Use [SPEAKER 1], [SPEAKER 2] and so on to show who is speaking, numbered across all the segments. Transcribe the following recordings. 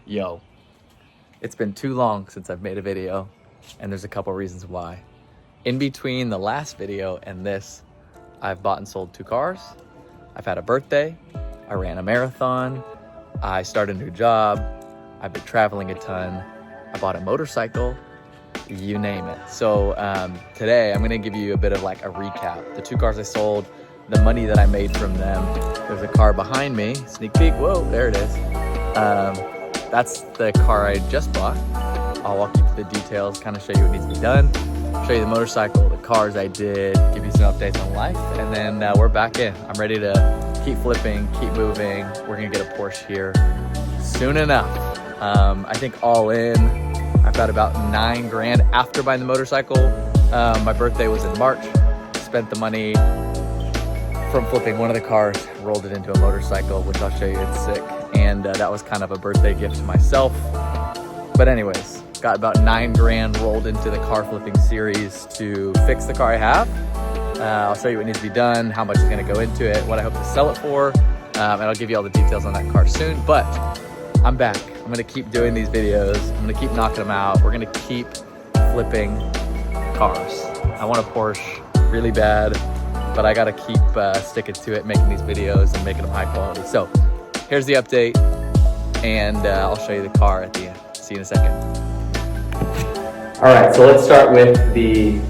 [SPEAKER 1] Yo, it's been too long since I've made a video, and there's a couple reasons why. In between the last video and this, I've bought and sold 2 cars. I've had a birthday, I ran a marathon, I started a new job, I've been traveling a ton, I bought a motorcycle, you name it. So today I'm gonna give you a bit of like a recap. The 2 cars I sold, the money that I made from them. There's a car behind me, sneak peek, whoa, there it is. That's the car I just bought. I'll walk you through the details, kind of show you what needs to be done, show you the motorcycle, the cars I did, give you some updates on life, and then we're back in. I'm ready to keep flipping, keep moving. We're gonna get a Porsche here soon enough. I think all in, I've got about 9 grand after buying the motorcycle. My birthday was in March, spent the money from flipping one of the cars, rolled it into a motorcycle, which I'll show you, it's sick. And that was kind of a birthday gift to myself. But anyways, got about 9 grand rolled into the car flipping series to fix the car I have. I'll show you what needs to be done, how much is gonna go into it, what I hope to sell it for, and I'll give you all the details on that car soon. But I'm back. I'm gonna keep doing these videos. I'm gonna keep knocking them out. We're gonna keep flipping cars. I want a Porsche really bad, but I gotta keep sticking to it, making these videos and making them high quality. So here's the update, and I'll show you the car at the end. See you in a second. All right, so let's start with the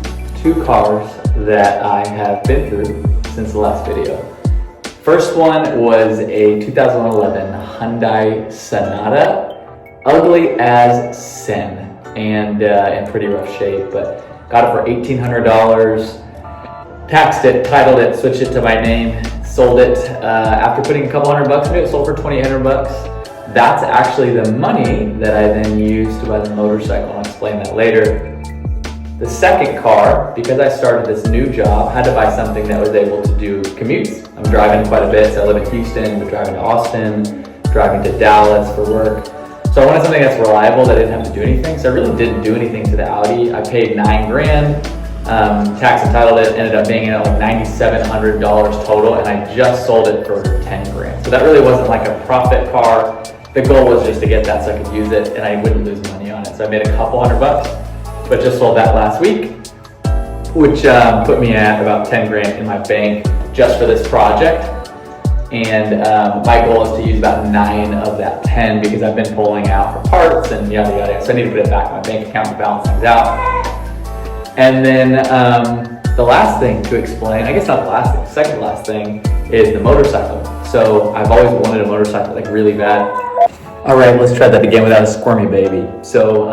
[SPEAKER 1] 2 cars that I have been through since the last video. First one was a 2011 Hyundai Sonata, ugly as sin, and in pretty rough shape, but got it for $1,800. Taxed it, titled it, switched it to my name, sold it. After putting a couple $100 into it, sold for $2,800. That's actually the money that I then used to buy the motorcycle. I'll explain that later. The second car, because I started this new job, had to buy something that was able to do commutes. I'm driving quite a bit, so I live in Houston, but driving to Austin, driving to Dallas for work. So I wanted something that's reliable that didn't have to do anything. So I really didn't do anything to the Audi. I paid 9 grand. Tax and titled it, ended up being like $9,700 total, and I just sold it for 10 grand. So that really wasn't like a profit car. The goal was just to get that so I could use it and I wouldn't lose money on it. So I made a couple $100, but just sold that last week, which put me at about 10 grand in my bank just for this project. And my goal is to use about 9 of that 10 because I've been pulling out for parts and yada yada. So I need to put it back in my bank account to balance things out. And then the last thing to explain, I guess not the last thing, second last thing is the motorcycle. So I've always wanted a motorcycle, like really bad. All right, let's try that again without a squirmy baby. So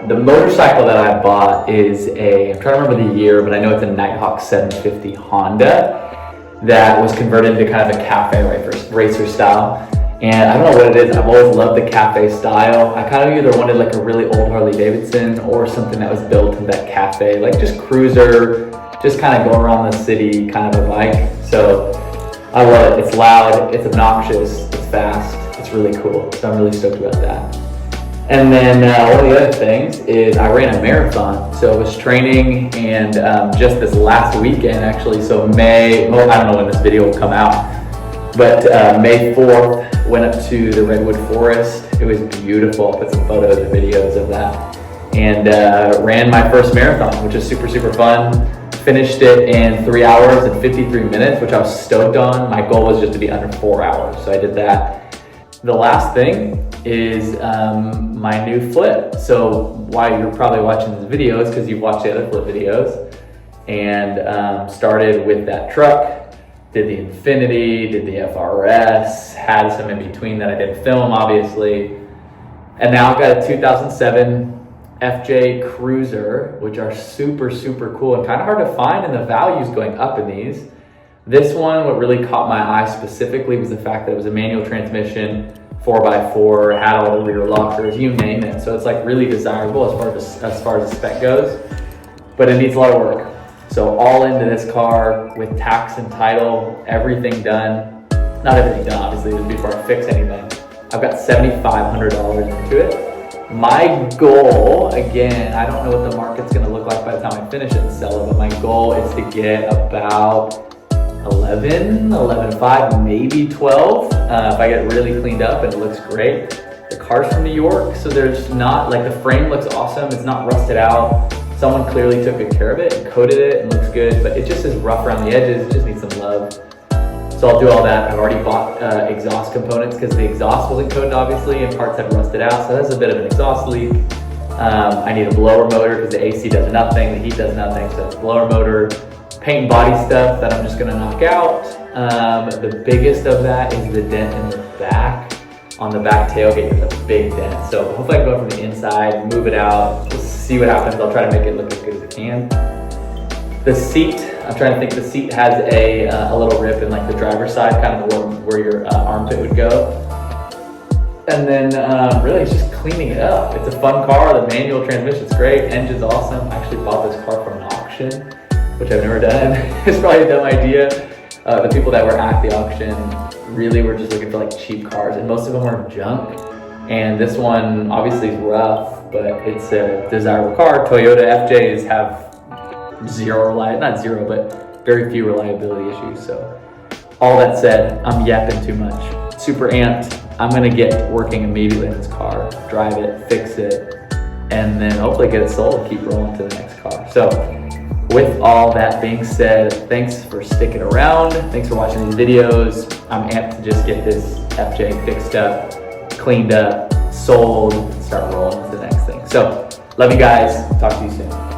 [SPEAKER 1] the motorcycle that I bought is I'm trying to remember the year, but I know it's a Nighthawk 750 Honda that was converted into kind of a cafe racer style. And I don't know what it is, I've always loved the cafe style. I kind of either wanted like a really old Harley Davidson or something that was built in that cafe, like just cruiser, just kind of go around the city kind of a bike. So I love it, it's loud, it's obnoxious, it's fast, it's really cool. So I'm really stoked about that. And then one of the other things is I ran a marathon. So I was training and just this last weekend actually, so I don't know when this video will come out, but May 4th, went up to the Redwood Forest. It was beautiful. I'll put some photos and videos of that. And ran my first marathon, which is super, super fun. Finished it in 3 hours and 53 minutes, which I was stoked on. My goal was just to be under 4 hours, so I did that. The last thing is my new flip. So why you're probably watching this video is because you've watched the other flip videos. And started with that truck. Did the Infinity, did the FRS, had some in between that I didn't film, obviously. And now I've got a 2007 FJ Cruiser, which are super, super cool and kind of hard to find, and the value's going up in these. This one, what really caught my eye specifically was the fact that it was a manual transmission, 4x4, had all the rear lockers, you name it. So it's like really desirable as far as the spec goes, but it needs a lot of work. So all into this car with tax and title, everything done. Not everything done, obviously, this is before I fix anything. I've got $7,500 into it. My goal, again, I don't know what the market's gonna look like by the time I finish it and sell it, but my goal is to get about 11.5, maybe 12. If I get it really cleaned up and it looks great. The car's from New York, so there's not, like, the frame looks awesome. It's not rusted out. Someone clearly took good care of it and coated it and looks good, but it just is rough around the edges. It just needs some love. So I'll do all that. I've already bought exhaust components because the exhaust wasn't coated, obviously, and parts had rusted out. So that's a bit of an exhaust leak. I need a blower motor because the AC does nothing, the heat does nothing, so it's blower motor. Paint and body stuff that I'm just gonna knock out. The biggest of that is the dent in the back. On the back tailgate, there's a big dent. So hopefully I can go from the inside, move it out, just see what happens. I'll try to make it look as good as I can. The seat, I'm trying to think, the seat has a little rip in like the driver's side, kind of where your armpit would go. And then really it's just cleaning it up. It's a fun car, the manual transmission's great, engine's awesome. I actually bought this car from an auction, which I've never done. It's probably a dumb idea. The people that were at the auction really were just looking for like cheap cars, and most of them were junk. And this one obviously is rough, but it's a desirable car. Toyota FJs have not zero, but very few reliability issues. So all that said, I'm yapping too much. Super amped. I'm gonna get working immediately in this car, drive it, fix it, and then hopefully get it sold and keep rolling to the next car. So with all that being said, thanks for sticking around. Thanks for watching these videos. I'm amped to just get this FJ fixed up, cleaned up, sold, and start rolling to the next thing. So love you guys. Talk to you soon.